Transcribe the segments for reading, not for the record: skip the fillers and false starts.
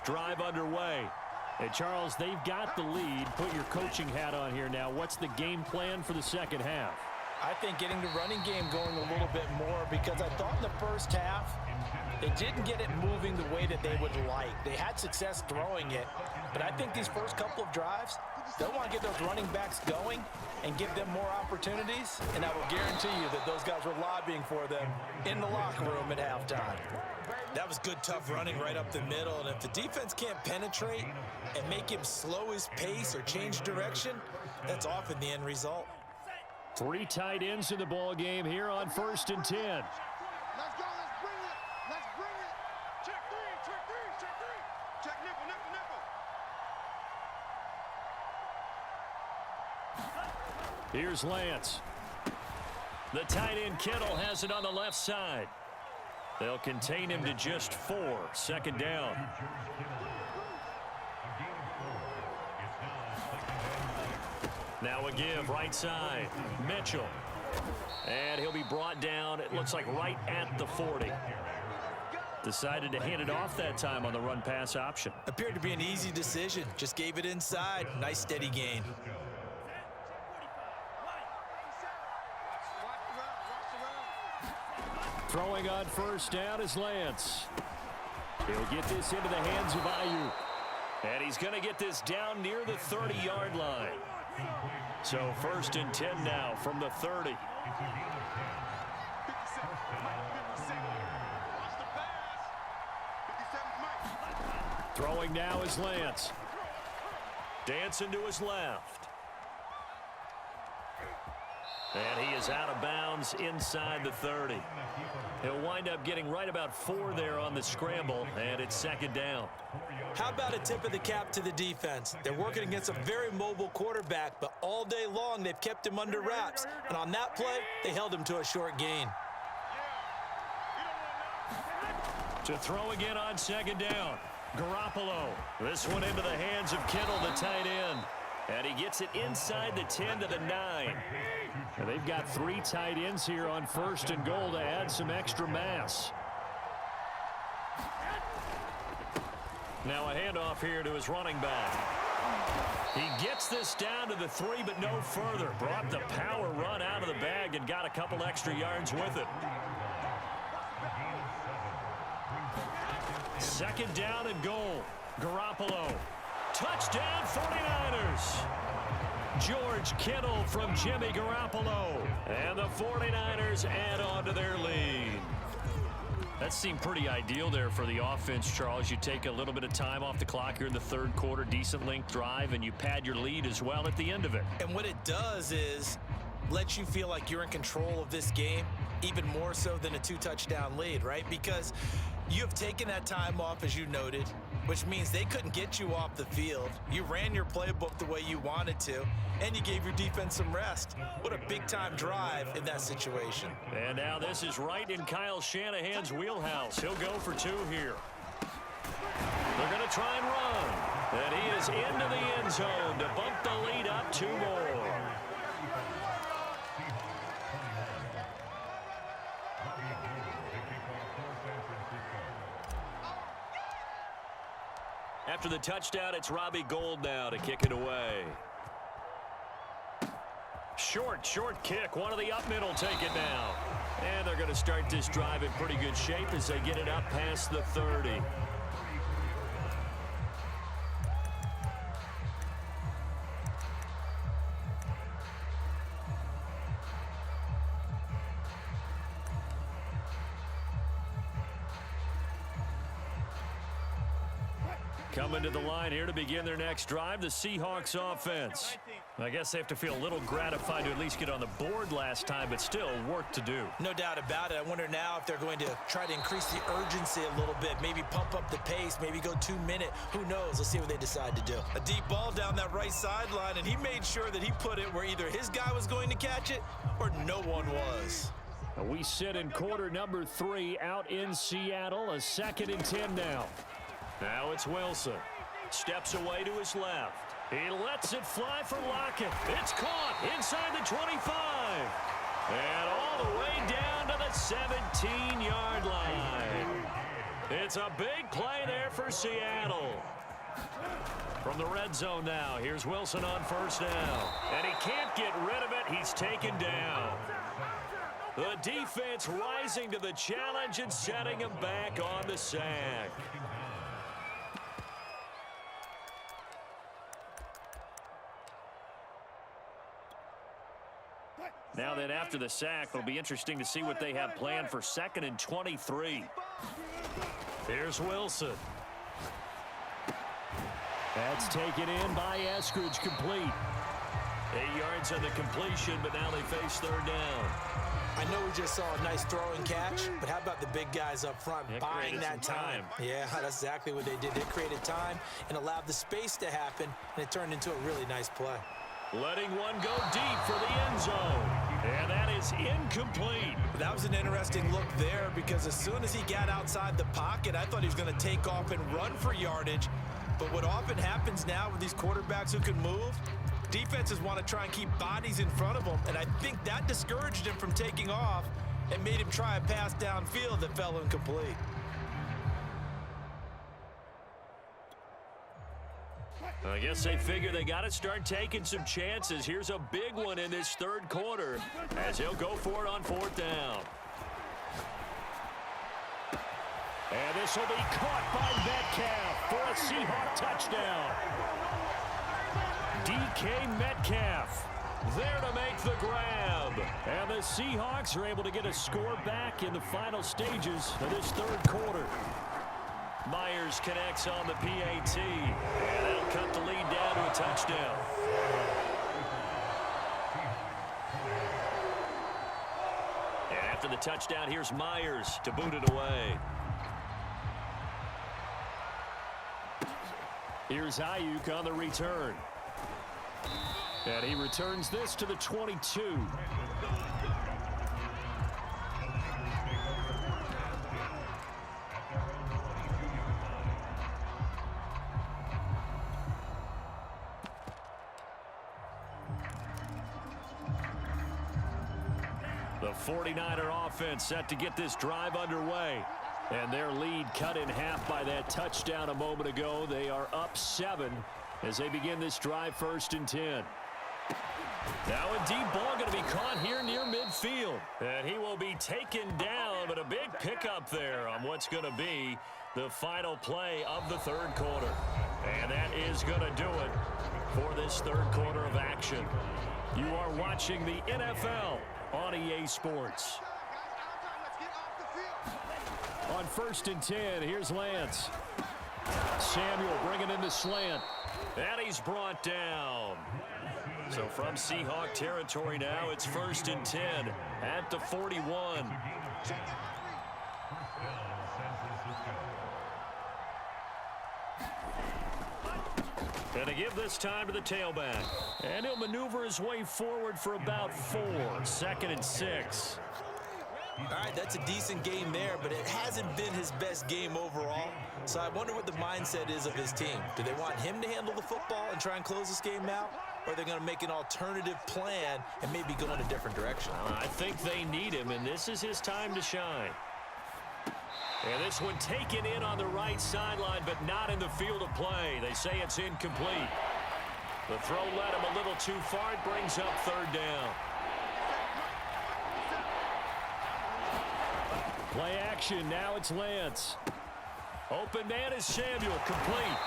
drive underway. And, Charles, they've got the lead. Put your coaching hat on here now. What's the game plan for the second half? I think getting the running game going a little bit more, because I thought in the first half they didn't get it moving the way that they would like. They had success throwing it, but I think these first couple of drives, they'll want to get those running backs going and give them more opportunities, and I will guarantee you that those guys were lobbying for them in the locker room at halftime. That was good, tough running right up the middle, and if the defense can't penetrate and make him slow his pace or change direction, that's often the end result. 3 tight ends in the ball game here on 1st and 10. Let's go. Let's bring it. Let's bring it. Check 3. Check 3. Check 3. Check nickel, nickel, nickel. Here's Lance. The tight end Kittle has it on the left side. They'll contain him to just 4. 2nd down. Now a give right side. Mitchell. And he'll be brought down, it looks like right at the 40. Decided to hand it off that time on the run-pass option. Appeared to be an easy decision. Just gave it inside. Nice steady gain. Throwing on 1st down is Lance. He'll get this into the hands of Ayuk. And he's going to get this down near the 30-yard line. So 1st and 10 now from the 30. Throwing now is Lance. Dancing to his left. And he is out of bounds inside the 30. He'll wind up getting right about 4 there on the scramble, and it's 2nd down. How about a tip of the cap to the defense? They're working against a very mobile quarterback, but all day long they've kept him under wraps. And on that play, they held him to a short gain. To throw again on 2nd down. Garoppolo. This one into the hands of Kittle, the tight end. And he gets it inside the 10 to the 9. And they've got 3 tight ends here on 1st and goal to add some extra mass. Now a handoff here to his running back. He gets this down to the 3, but no further. Brought the power run out of the bag and got a couple extra yards with it. 2nd down and goal. Garoppolo. Touchdown 49ers. George Kittle from Jimmy Garoppolo. And the 49ers add on to their lead. That seemed pretty ideal there for the offense, Charles. You take a little bit of time off the clock here in the 3rd quarter, decent length drive, and you pad your lead as well at the end of it. And what it does is let you feel like you're in control of this game, even more so than a 2-touchdown lead, right? Because you have taken that time off, as you noted, which means they couldn't get you off the field. You ran your playbook the way you wanted to, and you gave your defense some rest. What a big-time drive in that situation. And now this is right in Kyle Shanahan's wheelhouse. He'll go for 2 here. They're going to try and run. And he is into the end zone to bump the lead up 2 more. After the touchdown, it's Robbie Gould now to kick it away. Short kick. One of the up middle take it now. And they're going to start this drive in pretty good shape as they get it up past the 30. Coming to the line here to begin their next drive, the Seahawks offense. I guess they have to feel a little gratified to at least get on the board last time, but still work to do. No doubt about it. I wonder now if they're going to try to increase the urgency a little bit, maybe pump up the pace, maybe go 2-minute. Who knows? Let's see what they decide to do. A deep ball down that right sideline, and he made sure that he put it where either his guy was going to catch it or no one was. And we sit in quarter number 3 out in Seattle, a 2nd and 10 now. Now it's Wilson. Steps away to his left. He lets it fly for Lockett. It's caught inside the 25. And all the way down to the 17-yard line. It's a big play there for Seattle. From the red zone now, here's Wilson on first down. And he can't get rid of it. He's taken down. The defense rising to the challenge and setting him back on the sack. Now then, after the sack, it'll be interesting to see what they have planned for 2nd and 23. Here's Wilson. That's taken in by Eskridge, complete. 8 yards on the completion, but now they face 3rd down. I know we just saw a nice throwing catch, but how about the big guys up front buying that time? Yeah, that's exactly what they did. They created time and allowed the space to happen, and it turned into a really nice play. Letting one go deep for the end zone. And that is incomplete. That was an interesting look there because as soon as he got outside the pocket, I thought he was going to take off and run for yardage. But what often happens now with these quarterbacks who can move, defenses want to try and keep bodies in front of them, and I think that discouraged him from taking off and made him try a pass downfield that fell incomplete. I guess they figure they got to start taking some chances. Here's a big one in this 3rd quarter as he'll go for it on 4th down. And this will be caught by Metcalf for a Seahawk touchdown. DK Metcalf there to make the grab. And the Seahawks are able to get a score back in the final stages of this 3rd quarter. Myers connects on the PAT, and that'll cut the lead down to a touchdown. And after the touchdown, here's Myers to boot it away. Here's Ayuk on the return. And he returns this to the 22. The 49er offense set to get this drive underway. And their lead cut in half by that touchdown a moment ago. They are up 7 as they begin this drive 1st and 10. Now a deep ball going to be caught here near midfield. And he will be taken down, but a big pickup there on what's going to be the final play of the 3rd quarter. And that is going to do it for this 3rd quarter of action. You are watching the NFL on EA Sports. On 1st and 10, here's Lance. Samuel bringing in the slant. And he's brought down. So from Seahawk territory now, it's 1st and 10 at the 41. And to give this time to the tailback. And he'll maneuver his way forward for about 4. 2nd and 6. All right, that's a decent game there, but it hasn't been his best game overall. So I wonder what the mindset is of his team. Do they want him to handle the football and try and close this game out? Or are they going to make an alternative plan and maybe go in a different direction? I think they need him, and this is his time to shine. And this one taken in on the right sideline, but not in the field of play. They say it's incomplete. The throw led him a little too far. It brings up 3rd down. Play action. Now it's Lance. Open man is Samuel. Complete.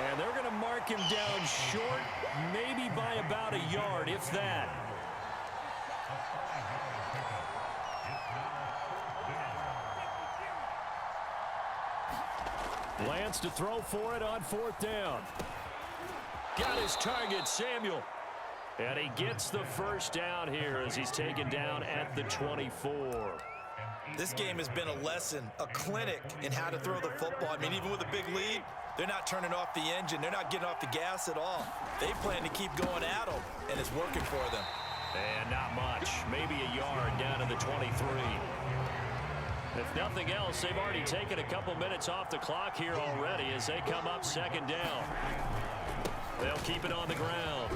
And they're going to mark him down short, maybe by about a yard, if that. Lance to throw for it on 4th down. Got his target, Samuel. And he gets the 1st down here as he's taken down at the 24. This game has been a lesson, a clinic in how to throw the football. I mean, even with a big lead, they're not turning off the engine. They're not getting off the gas at all. They plan to keep going at them, and it's working for them. And not much. Maybe a yard down to the 23. If nothing else, they've already taken a couple minutes off the clock here already as they come up 2nd down. They'll keep it on the ground.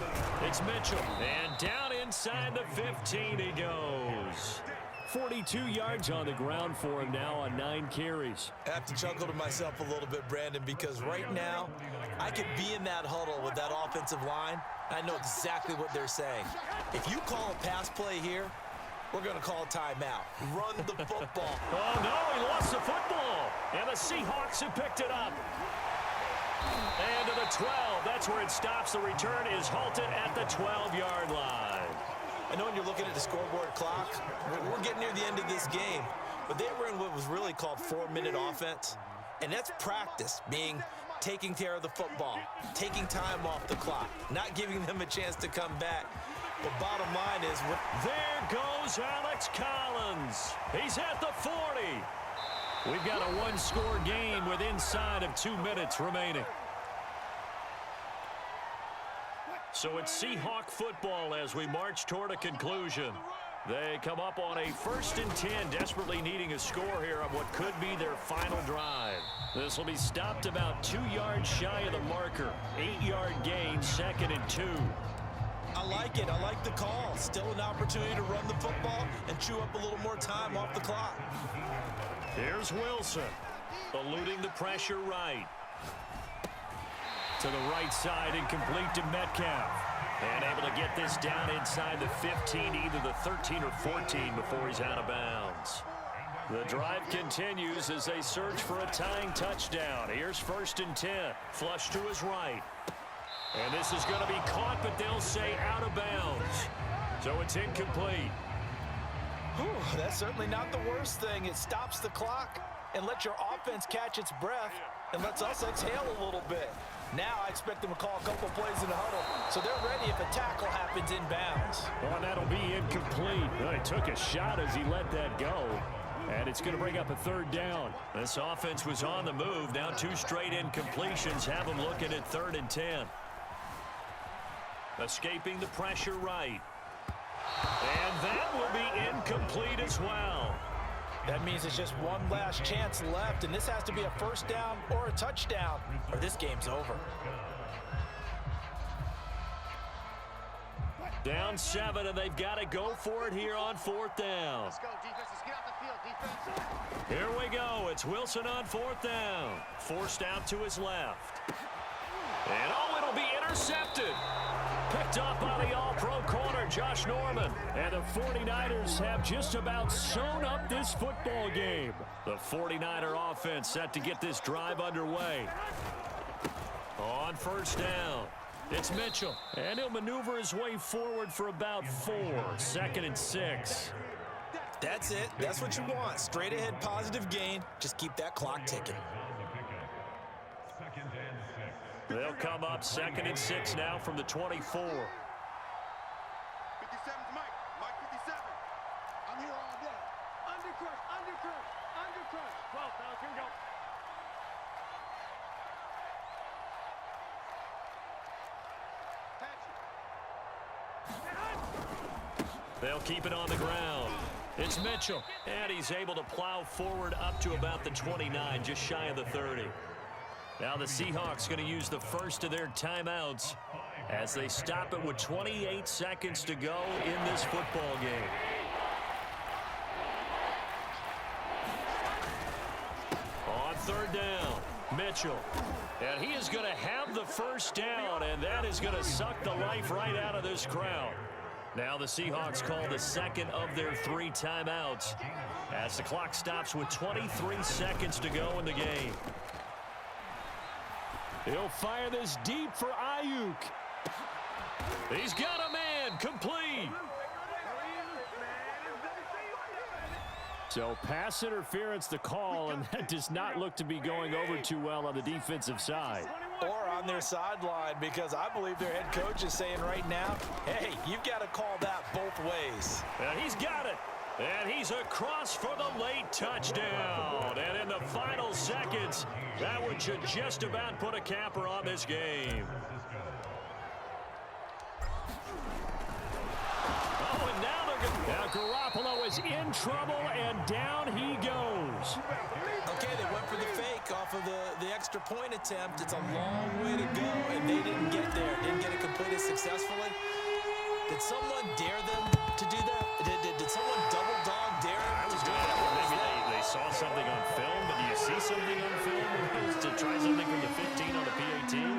It's Mitchell. And down inside the 15 he goes. 42 yards on the ground for him now on 9 carries. I have to chuckle to myself a little bit, Brandon, because right now I could be in that huddle with that offensive line. I know exactly what they're saying. If you call a pass play here, we're going to call a timeout. Run the football. Oh, no, he lost the football. And the Seahawks have picked it up. And to the 12. That's where it stops. The return is halted at the 12-yard line. I know when you're looking at the scoreboard clock, we're getting near the end of this game, but they were in what was really called 4-minute offense, and that's practice, being taking care of the football, taking time off the clock, not giving them a chance to come back. But bottom line is, there goes Alex Collins. He's at the 40. We've got a one-score game with inside of 2 minutes remaining. So it's Seahawk football as we march toward a conclusion. They come up on a 1st and 10, desperately needing a score here on what could be their final drive. This will be stopped about 2 yards shy of the marker. 8-yard gain, 2nd and 2. I like it. I like the call. Still an opportunity to run the football and chew up a little more time off the clock. Here's Wilson, eluding the pressure right. To the right side and complete to Metcalf. And able to get this down inside the 15, either the 13 or 14 before he's out of bounds. The drive continues as they search for a tying touchdown. Here's 1st and 10. Flush to his right. And this is going to be caught, but they'll say out of bounds. So it's incomplete. Whew, that's certainly not the worst thing. It stops the clock and lets your offense catch its breath and lets us exhale a little bit. Now I expect them to call a couple plays in the huddle, so they're ready if a tackle happens in bounds. Oh, and that'll be incomplete. Well, he took a shot as he let that go, and it's going to bring up a 3rd down. This offense was on the move. Now 2 straight incompletions have them looking at 3rd and 10. Escaping the pressure right. And that will be incomplete as well. That means it's just one last chance left, and this has to be a 1st down or a touchdown, or this game's over. Down 7, and they've got to go for it here on 4th down. Let's go, defense. Let's get out the field, defense. Here we go. It's Wilson on 4th down. Forced out to his left. And, oh, it'll be intercepted. Picked up by the all-pro corner, Josh Norman. And the 49ers have just about sewn up this football game. The 49er offense set to get this drive underway. On 1st down, it's Mitchell. And he'll maneuver his way forward for about 4. 2nd and 6. That's it. That's what you want. Straight ahead, positive gain. Just keep that clock ticking. They'll come up 2nd and 6 now from the 24. 57's Mike. Mike 57. I'm here all day. Undercrush, undercrush, undercrush. 12, fellas, here we go. They'll keep it on the ground. It's Mitchell, and he's able to plow forward up to about the 29, just shy of the 30. Now the Seahawks going to use the first of their timeouts as they stop it with 28 seconds to go in this football game. On 3rd down, Mitchell. And he is going to have the 1st down, and that is going to suck the life right out of this crowd. Now the Seahawks call the 2nd of their 3 timeouts as the clock stops with 23 seconds to go in the game. He'll fire this deep for Ayuk. He's got a man, complete. So pass interference the call, and that does not look to be going over too well on the defensive side. Or on their sideline, because I believe their head coach is saying right now, hey, you've got to call that both ways. And he's got it. And he's across for the late touchdown. And in the final seconds, that one should just about put a capper on this game. Oh, and now they're going to... Now Garoppolo is in trouble, and down he goes. Okay, they went for the fake off of the extra point attempt. It's a long way to go, and they didn't get there. Didn't get it completed successfully. Did someone dare them to do that? Did someone double dog dare them I to was do going to that? maybe they saw something on film, but do you see something on film to try something from the 15 on a PAT?